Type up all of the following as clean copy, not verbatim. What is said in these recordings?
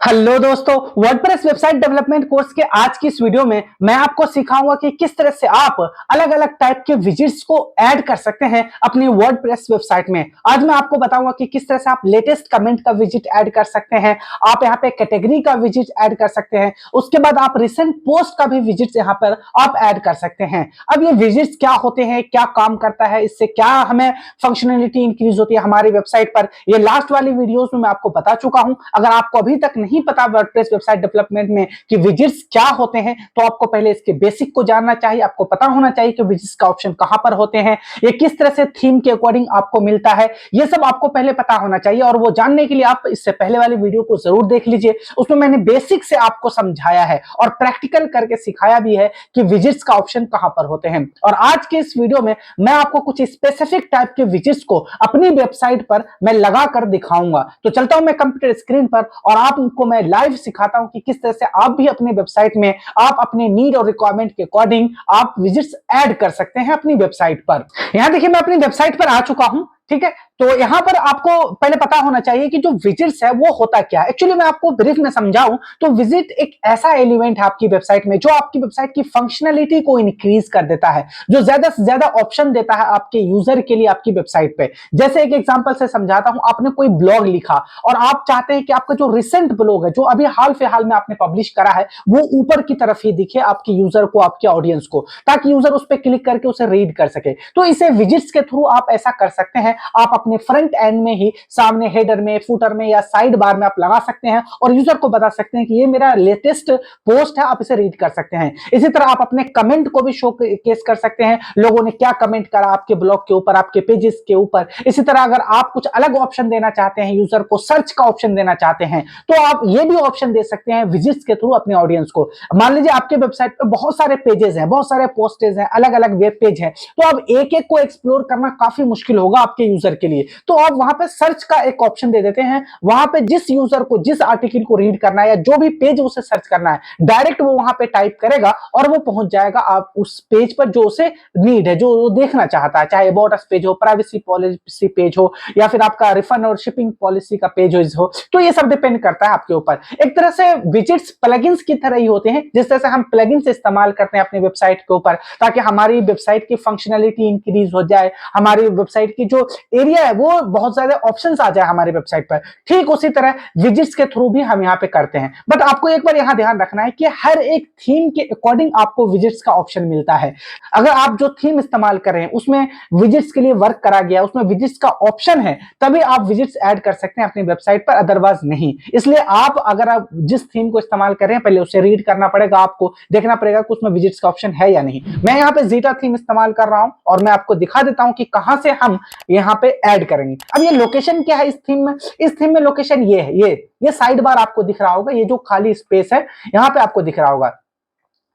Hello दोस्तों, WordPress website development course के आज की इस वीडियो में मैं आपको सिखाऊंगा कि किस तरह से आप अलग अलग टाइप के विजिट्स को ऐड कर सकते हैं अपनी वर्डप्रेस वेबसाइट में। आज मैं आपको बताऊंगा कि किस तरह से आप लेटेस्ट कमेंट का विजिट ऐड कर सकते हैं, आप यहाँ पे कैटेगरी का विजिट ऐड कर सकते हैं, उसके बाद आप रिसेंट पोस्ट का भी विजिट यहाँ पर आप ऐड कर सकते हैं। अब ये विजिट्स क्या होते हैं, क्या काम करता है, इससे क्या हमें फंक्शनलिटी इंक्रीज होती है हमारी वेबसाइट पर, ये लास्ट वाली वीडियोस में मैं आपको बता चुका हूं। अगर आपको अभी तक नहीं पता वर्डप्रेस वेबसाइट डेवलपमेंट में कि विजिट्स क्या होते हैं, तो आपको पहले इसके बेसिक को जानना चाहिए। आपको पता होना चाहिए कि विजिट्स का ऑप्शन कहां पर होते हैं, ये किस तरह से थीम के अकॉर्डिंग आपको मिलता है, ये सब आपको पहले पता होना चाहिए। और वो जानने के लिए आप इससे पहले वाली वीडियो को जरूर देख लीजिए, उसमें मैंने बेसिक से आपको समझाया है और प्रैक्टिकल करके सिखाया भी है कि विजिट्स का ऑप्शन कहां पर होते हैं। और आज के इस वीडियो में मैं आपको कुछ स्पेसिफिक टाइप के विजिट्स को अपनी वेबसाइट पर मैं लगा कर दिखाऊंगा। तो चलता हूं मैं कंप्यूटर स्क्रीन पर और आपको मैं लाइव सिखाता हूं कि किस तरह से आप भी अपने वेबसाइट में आप अपने नीड और रिक्वायरमेंट के अकॉर्डिंग आप विजिट्स ऐड कर सकते हैं अपनी वेबसाइट पर। यहां देखिए, मैं अपनी वेबसाइट पर आ चुका हूं, ठीक है। तो यहां पर आपको पहले पता होना चाहिए कि जो विजिट्स है वो होता क्या है। एक्चुअली मैं आपको ब्रीफ में समझाऊं तो विजिट एक ऐसा एलिमेंट है आपकी वेबसाइट में जो आपकी वेबसाइट की फंक्शनलिटी को इंक्रीज कर देता है, जो ज्यादा से ज्यादा ऑप्शन देता है आपके यूजर के लिए आपकी वेबसाइट पे। जैसे एक एग्जांपल से समझाता हूं, आपने कोई ब्लॉग लिखा और आप चाहते हैं कि आपका जो रिसेंट ब्लॉग है, जो अभी हाल फिलहाल में आपने पब्लिश करा है, वो ऊपर की तरफ ही दिखे आपके यूजर को, आपके ऑडियंस को, ताकि यूजर उस पर क्लिक करके उसे रीड कर सके। तो इसे विजिट्स के थ्रू आप ऐसा कर सकते हैं। आप अपने फ्रंट एंड में ही सामने हेडर में, फुटर में या साइड बार में आप लगा सकते हैं और यूजर को बता सकते हैं कि ये मेरा लेटेस्ट पोस्ट है, आप इसे रीड कर सकते हैं। इसी तरह आप अपने कमेंट को भी शो केस कर सकते हैं, लोगों ने क्या कमेंट करा आपके ब्लॉग के ऊपर, आपके पेजेस के ऊपर। इसी तरह अगर आप कुछ अलग ऑप्शन देना चाहते हैं, यूजर को सर्च का ऑप्शन देना चाहते हैं, तो आप ये भी ऑप्शन दे सकते हैं विजिट्स के थ्रू अपने ऑडियंस को। मान लीजिए आपके वेबसाइट पर बहुत सारे पेजेस हैं, बहुत सारे पोस्टेज हैं, अलग अलग वेब पेज हैं, तो अब एक एक को एक्सप्लोर करना काफी मुश्किल होगा आपके यूजर के लिए। तो आप वहां पे सर्च का एक ऑप्शन दे देते हैं, वहां पे जिस यूजर को जिस आर्टिकल को रीड करना है या जो भी पेज उसे सर्च करना है, डायरेक्ट वो वहां पे टाइप करेगा और वो पहुंच जाएगा आप उस पेज पर जो उसे नीड है, जो वो देखना चाहता है। चाहे अबाउट अस पेज हो, प्राइवेसी पॉलिसी पेज हो, या फिर आपका रिफंड और शिपिंग पॉलिसी का पेज हो, तो ये सब डिपेंड करता है आपके ऊपर। एक तरह से विजिट्स प्लगइन्स की तरह ही होते हैं, जिस तरह से हम प्लगइन्स इस्तेमाल करते हैं अपनी वेबसाइट के ऊपर ताकि हमारी वेबसाइट की फंक्शनलिटी इंक्रीज हो जाए, हमारी वेबसाइट की जो एरिया है वो बहुत ज्यादा ऑप्शंस आ जाए हमारी वेबसाइट पर। ठीक उसी तरह विजिट्स के थ्रू भी हम यहाँ पे करते हैं। बट आपको एक बार यहाँ ध्यान रखना है कि हर एक थीम के अकॉर्डिंग आपको विजिट्स का ऑप्शन मिलता है। अगर आप जो थीम इस्तेमाल कर रहे हैं उसमें विजिट्स के लिए वर्क करा गया, उसमें विजिट्स का ऑप्शन है, तभी आप विजिट्स ऐड कर सकते हैं अपनी वेबसाइट पर, अदरवाइज नहीं। इसलिए अगर आप जिस थीम को इस्तेमाल कर रहे हैं, पहले उसे रीड करना पड़ेगा, आपको देखना पड़ेगा कि उसमें विजिट्स का ऑप्शन है या नहीं। मैं यहाँ पे जीटा थीम इस्तेमाल कर रहा हूं और मैं आपको दिखा देता हूं कि कहां से हम यहाँ पे ऐड करेंगे। अब ये लोकेशन क्या है इस थीम में, इस थीम में लोकेशन ये है, ये साइड बार आपको दिख रहा होगा, ये जो खाली स्पेस है यहाँ पे आपको दिख रहा होगा।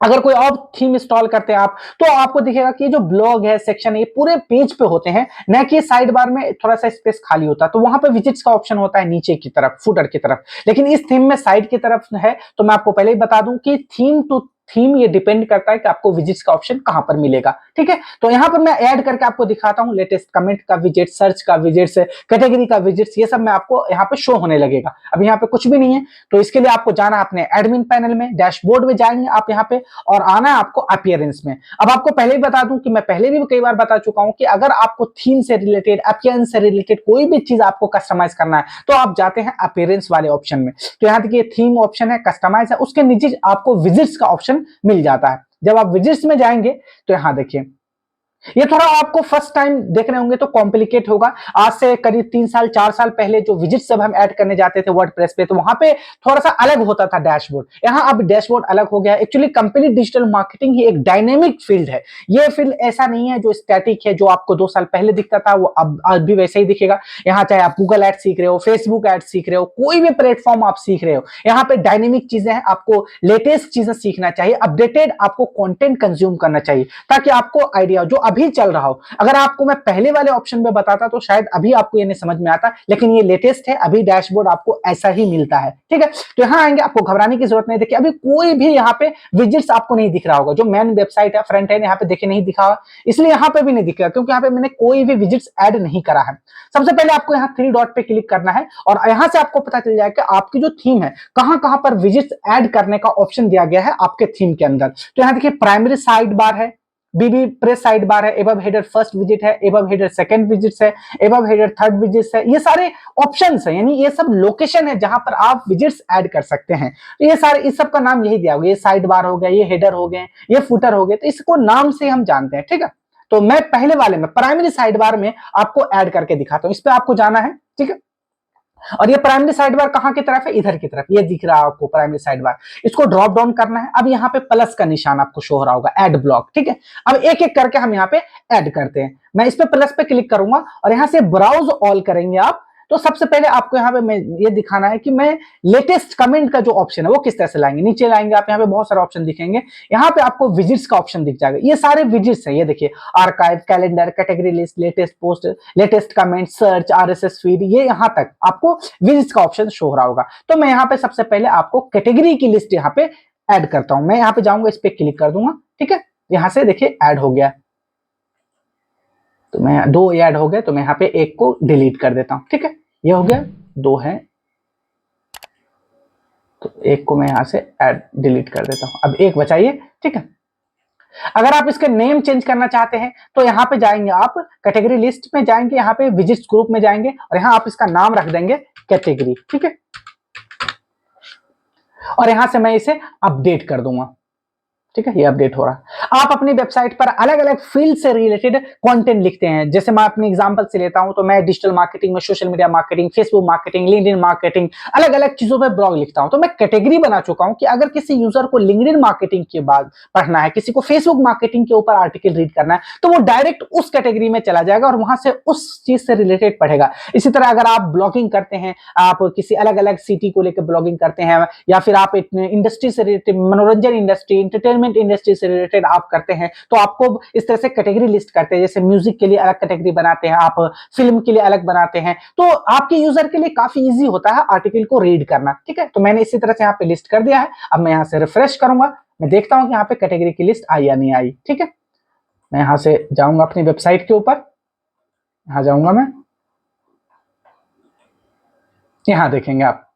अगर कोई और थीम इंस्टॉल करते हैं आप, तो आपको दिखेगा कि जो ब्लॉग है, सेक्शन है, ये पूरे पेज पे होते हैं, न कि साइड बार में थोड़ा सा स्पेस खाली होता है। तो वहां पे विजिट्स का ऑप्शन होता है नीचे की तरफ, फुटर की तरफ। लेकिन इस थीम में साइड की तरफ है। तो मैं आपको पहले ही बता दूं कि थीम टू थीम ये डिपेंड करता है कि आपको विजिट्स का ऑप्शन कहां पर मिलेगा, ठीक है। तो यहां पर मैं ऐड करके आपको दिखाता हूं लेटेस्ट कमेंट का विजिट, सर्च का विजिट्स, कैटेगरी का विजिट्स, ये सब मैं आपको यहाँ पे शो होने लगेगा। अब यहाँ पे कुछ भी नहीं है, तो इसके लिए आपको जाना अपने एडमिन पैनल में, डैशबोर्ड में जाएंगे आप यहाँ पे और आना है आपको अपीयरेंस में। अब आपको पहले ही बता दूं कि मैं पहले भी कई बार बता चुका हूं कि अगर आपको थीम से रिलेटेड, अपीयरेंस से रिलेटेड कोई भी चीज आपको कस्टमाइज करना है, तो आप जाते हैं अपीयरेंस वाले ऑप्शन में। तो यहाँ देखिए थीम ऑप्शन है, कस्टमाइज है, उसके नीचे आपको विजिट्स का ऑप्शन मिल जाता है। जब आप विजिट्स में जाएंगे तो यहां देखिए, ये थोड़ा आपको फर्स्ट टाइम देख रहे होंगे तो कॉम्प्लिकेट होगा। आज से करीब 3 साल 4 साल पहले जो विजिट सब हम ऐड करने जाते थे वर्डप्रेस पे, तो वहां पे थोड़ा सा अलग होता था डैशबोर्ड। यहाँ अब डैशबोर्ड अलग हो गया। एक्चुअली कंप्लीट डिजिटल मार्केटिंग ही एक डायनेमिक फील्ड है। ये फील्ड ऐसा नहीं है जो स्टैटिक है, जो आपको 2 साल पहले दिखता था वो अब आज भी वैसे ही दिखेगा। यहाँ चाहे आप गूगल एड सीख रहे हो, फेसबुक एड सीख रहे हो, कोई भी प्लेटफॉर्म आप सीख रहे हो, यहाँ पे डायनेमिक चीजें हैं। आपको लेटेस्ट चीजें सीखना चाहिए, अपडेटेड आपको कॉन्टेंट कंज्यूम करना चाहिए, ताकि आपको आइडिया जो अभी चल रहा हो। अगर आपको मैं पहले वाले ऑप्शन में बताता तो शायद अभी आपको ये नहीं समझ में आता, लेकिन ये लेटेस्ट है, अभी डैशबोर्ड आपको ऐसा ही मिलता है। ठीक है, तो यहाँ आएंगे, आपको घबराने की जरूरत नहीं। देखिए अभी कोई भी यहाँ पे विजिट्स आपको नहीं दिख रहा होगा। जो मेन वेबसाइट है, फ्रंट एंड, यहाँ पे देखिए नहीं दिखा हुआ, इसलिए यहाँ पे भी नहीं दिख रहा, क्योंकि यहाँ पे मैंने कोई भी विजिट्स ऐड नहीं करा है। सबसे पहले आपको यहाँ 3 डॉट पे क्लिक करना है और यहाँ से आपको पता चल जाएगा कि आपकी जो थीम है कहां कहां पर विजिट्स ऐड करने का ऑप्शन दिया गया है आपके थीम के अंदर। तो यहाँ देखिए प्राइमरी साइड बार है, बीबी प्रेस साइड बार है, एबव हेडर फर्स्ट विजिट है, एबव हेडर सेकंड विजिट्स है, एबव हेडर थर्ड विजिट्स है। ये सारे ऑप्शंस है, यानी ये सब लोकेशन है जहां पर आप विजिट्स ऐड कर सकते हैं। तो ये सारे, इस सब का नाम यही दिया हुआ, ये साइड बार हो गया, ये हेडर हो गए, ये फुटर हो गए, तो इसको नाम से हम जानते हैं। ठीक है, तो मैं पहले वाले में प्राइमरी साइड बार में आपको ऐड करके दिखाता हूं। इस पे आपको जाना है। ठीक है, और ये प्राइमरी साइड बार कहां की तरफ है, इधर की तरफ, ये दिख रहा है आपको प्राइमरी साइड बार। इसको ड्रॉप डाउन करना है। अब यहाँ पे प्लस का निशान आपको शो हो रहा होगा, ऐड ब्लॉक। ठीक है, अब एक एक करके हम यहाँ पे ऐड करते हैं। मैं इस पे प्लस पे क्लिक करूंगा और यहाँ से ब्राउज ऑल करेंगे आप। तो सबसे पहले आपको यहाँ पे मैं ये दिखाना है कि मैं लेटेस्ट कमेंट का जो ऑप्शन है वो किस तरह से लाएंगे। नीचे लाएंगे आप, यहाँ पे बहुत सारे ऑप्शन दिखेंगे। यहाँ पे आपको विजिट्स का ऑप्शन दिख जाएगा। ये सारे विजिट्स है, ये देखिए, archive, calendar, category list, latest post, latest comment, search, RSS feed, ये यहाँ तक आपको विजिट्स का ऑप्शन शो हो रहा होगा। तो मैं यहाँ पे सबसे पहले आपको कैटेगरी की लिस्ट यहाँ पे ऐड करता हूं। मैं यहाँ पे जाऊंगा, इस पे क्लिक कर दूंगा। ठीक है, यहाँ से देखिए ऐड हो गया। तो मैं 2 ऐड हो गए, तो मैं यहाँ पे एक को डिलीट कर देता हूं। ठीक है, ये हो गया, 2 है, तो एक को मैं यहां से ऐड डिलीट कर देता हूं। अब एक बचाइए। ठीक है, अगर आप इसके नेम चेंज करना चाहते हैं तो यहाँ पे जाएंगे आप, कैटेगरी लिस्ट में जाएंगे, यहाँ पे विजिट्स ग्रुप में जाएंगे और यहाँ आप इसका नाम रख देंगे कैटेगरी। ठीक है, और यहां से मैं इसे अपडेट कर दूंगा। ठीक है, ये अपडेट हो रहा है। आप अपनी वेबसाइट पर अलग अलग फील्ड से रिलेटेड कंटेंट लिखते हैं। जैसे मैं अपने एग्जांपल से लेता हूं, तो मैं डिजिटल मार्केटिंग में, social media marketing, Facebook marketing, LinkedIn marketing, अलग अलग चीजों पे ब्लॉग लिखता हूं। तो मैं कैटेगरी बना चुका हूं कि अगर किसी यूजर को लिंक्डइन मार्केटिंग के बाद पढ़ना है, किसी को फेसबुक मार्केटिंग के ऊपर आर्टिकल रीड करना है, तो वो डायरेक्ट उस कैटेगरी में चला जाएगा और वहां से उस चीज से रिलेटेड पढ़ेगा। इसी तरह अगर आप ब्लॉगिंग करते हैं, आप किसी अलग अलग सिटी को लेकर ब्लॉगिंग करते हैं, या फिर आप इंडस्ट्री से रिलेटेड, मनोरंजन इंडस्ट्री, एंटरटेनमेंट इंडस्ट्री से रिलेटेड आप करते हैं, तो आपको इस तरह से कैटेगरी लिस्ट करते हैं। जैसे म्यूजिक के लिए अलग कैटेगरी बनाते हैं, आप फिल्म के लिए अलग बनाते हैं, तो आपके यूजर के लिए काफी इजी होता है आर्टिकल को रीड करना। ठीक है, तो मैंने इसी तरह से यहाँ पे लिस्ट कर दिया है। अब मैं यहाँ से रिफ्रेश करूंगा, मैं देखता हूं कि यहाँ पे कैटेगरी की लिस्ट आई या नहीं आई। ठीक है, मैं यहाँ से जाऊंगा अपनी वेबसाइट के ऊपर, यहाँ जाऊंगा मैं, यहाँ देखेंगे आप।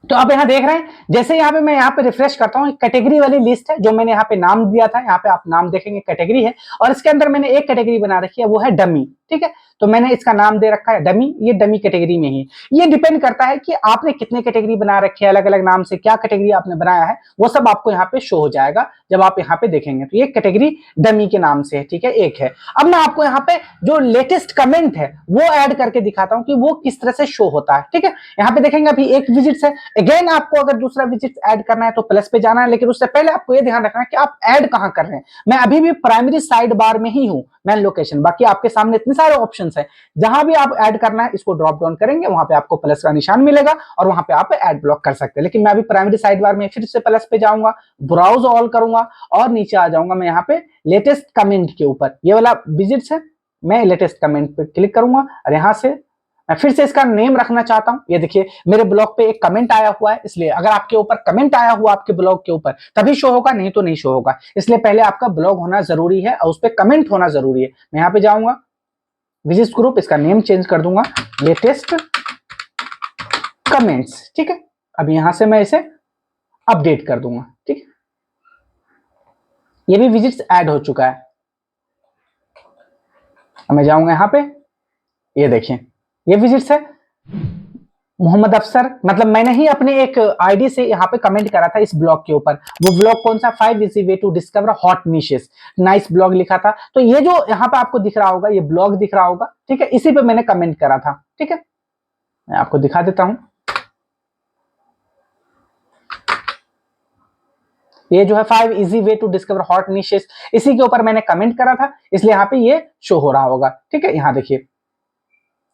तो आप यहाँ देख रहे हैं, जैसे यहाँ पे मैं यहाँ पे रिफ्रेश करता हूँ, कैटेगरी वाली लिस्ट है जो मैंने यहाँ पे नाम दिया था। यहाँ पे आप नाम देखेंगे, कैटेगरी है, और इसके अंदर मैंने एक कैटेगरी बना रखी है, वो है डमी। ठीक है, तो मैंने इसका नाम दे रखा है डमी। ये डमी कैटेगरी में ही, ये डिपेंड करता है कि आपने कितने कैटेगरी बना रखी है, अलग अलग नाम से क्या कैटेगरी आपने बनाया है, वो सब आपको यहाँ पे शो हो जाएगा जब आप यहाँ पे देखेंगे। तो ये कैटेगरी डमी के नाम से है। ठीक है, एक है। अब मैं आपको यहाँ पे जो लेटेस्ट कमेंट है वो ऐड करके दिखाता हूँ कि वो किस तरह से शो होता है। ठीक है, यहाँ पे देखेंगे अभी एक विजिट है। अगेन आपको अगर दूसरा विजिट ऐड करना है तो प्लस पे जाना है, लेकिन उससे पहले आपको ये ध्यान रखना है कि आप ऐड कहां कर रहे हैं। मैं अभी भी प्राइमरी साइड बार में ही हूं, मेन लोकेशन। बाकी आपके सामने इतने सारे ऑप्शंस हैं, जहां भी आप ऐड करना है इसको ड्रॉप डाउन करेंगे, वहां पे आपको प्लस का निशान मिलेगा और वहां पे आप ऐड ब्लॉक कर सकते हैं। लेकिन मैं अभी प्राइमरी साइड बार में फिर से प्लस पे जाऊंगा, ब्राउज ऑल करूंगा और नीचे आ जाऊंगा मैं यहाँ पे लेटेस्ट कमेंट के ऊपर। ये वाला विजिट्स है, मैं लेटेस्ट कमेंट पे क्लिक करूंगा और यहाँ से मैं फिर से इसका नेम रखना चाहता हूं। ये देखिए मेरे ब्लॉग पे एक कमेंट आया हुआ है, इसलिए अगर आपके ऊपर कमेंट आया हुआ आपके ब्लॉग के ऊपर तभी शो होगा, नहीं तो नहीं शो होगा। इसलिए पहले आपका ब्लॉग होना जरूरी है और उस पर कमेंट होना जरूरी है। मैं यहाँ पे जाऊंगा, विजिट्स ग्रुप, इसका नेम चेंज कर दूंगा, लेटेस्ट कमेंट्स। ठीक है, अब यहां से मैं इसे अपडेट कर दूंगा। ठीक है, ये भी विजिट्स ऐड हो चुका है। अब मैं जाऊंगा यहाँ पे, ये देखिए ये विजिट्स है। मोहम्मद अफसर, मतलब मैंने ही अपने एक आईडी से यहाँ पे कमेंट करा था इस ब्लॉग के ऊपर। वो ब्लॉग कौन सा, 5 easy way to discover hot niches, nice blog लिखा था। तो ये जो यहाँ पे आपको दिख रहा होगा, ये ब्लॉग दिख रहा होगा। ठीक है, इसी पे मैंने कमेंट करा था। ठीक है, मैं आपको दिखा देता हूं, ये जो है 5 easy way to discover hot niches, इसी के ऊपर मैंने कमेंट करा था, इसलिए यहाँ पे ये शो हो रहा होगा। ठीक है, यहाँ देखिए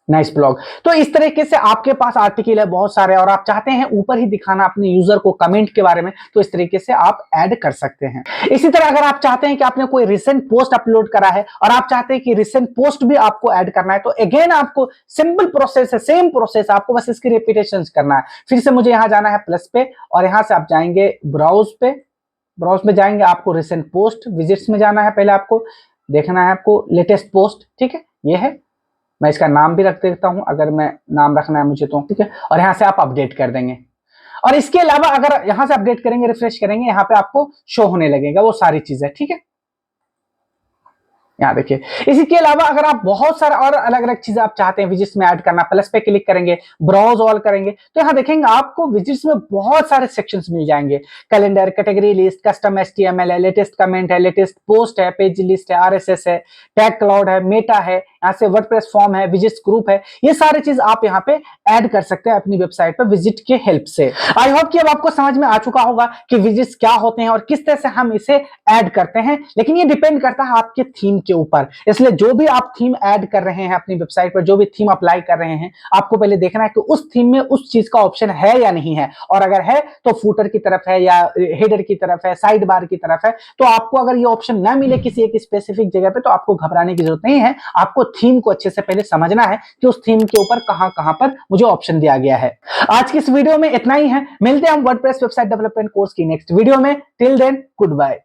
नाइस ब्लॉग। तो इस तरीके से आपके पास आर्टिकल है बहुत सारे और आप चाहते हैं ऊपर ही दिखाना अपने यूजर को कमेंट के बारे में, तो इस तरीके से आप ऐड कर सकते हैं। इसी तरह अगर आप चाहते हैं कि आपने कोई रिसेंट पोस्ट अपलोड करा है और आप चाहते हैं कि रिसेंट पोस्ट भी आपको ऐड करना है, तो अगेन आपको सिंपल प्रोसेस है, सेम प्रोसेस, आपको बस इसकी रिपीटेशन करना है। फिर से मुझे यहां जाना है प्लस पे और यहां से आप जाएंगे ब्राउज पे। ब्राउज में जाएंगे, आपको रिसेंट पोस्ट विजिट्स में जाना है, पहले आपको देखना है आपको लेटेस्ट पोस्ट, ठीक है, ये है। मैं इसका नाम भी रख देता हूं अगर मैं नाम रखना है मुझे तो, ठीक है। और यहां से आप अपडेट कर देंगे और इसके अलावा अगर यहां से अपडेट करेंगे, रिफ्रेश करेंगे, यहां पे आपको शो होने लगेगा वो सारी चीजें, ठीक है। यहाँ देखिए, इसी के अलावा अगर आप बहुत सारा और अलग अलग चीजें आप चाहते हैं विजिट्स में ऐड करना, प्लस पे क्लिक करेंगे, ब्राउज ऑल करेंगे, तो यहाँ देखेंगे आपको विजिट्स में बहुत सारे सेक्शंस मिल जाएंगे। Calendar, category list, custom HTML है, लेटेस्ट कमेंट है, लेटेस्ट पोस्ट है, पेज लिस्ट है, RSS है, टैग क्लाउड है, मेटा है, यहाँ से वर्डप्रेस फॉर्म है, विजिट्स ग्रुप है, ये सारी चीज आप यहाँ पे ऐड कर सकते हैं अपनी वेबसाइट पर विजिट के हेल्प से। आई होप कि अब आपको समझ में आ चुका होगा कि विजिट्स क्या होते हैं और किस तरह से हम इसे ऐड करते हैं, लेकिन ये डिपेंड करता है आपके थीम के ऊपर। इसलिए जो भी आप थीम ऐड कर रहे हैं अपनी वेबसाइट पर, जो भी थीम अप्लाई कर रहे हैं, आपको पहले देखना है कि उस थीम में उस चीज का ऑप्शन है या नहीं है, और अगर है तो फूटर की तरफ है या हेडर की तरफ है, साइड बार की तरफ है। तो आपको अगर ये ऑप्शन ना मिले किसी एक स्पेसिफिक जगह पे, तो आपको घबराने की जरूरत नहीं है। आपको थीम को अच्छे से पहले समझना है कि उस थीम के ऊपर कहां कहां पर मुझे ऑप्शन दिया गया है। आज की इस वीडियो में इतना ही है, मिलते हैं हम वर्डप्रेस वेबसाइट डेवलपमेंट कोर्स की नेक्स्ट वीडियो में। Till then, good bye.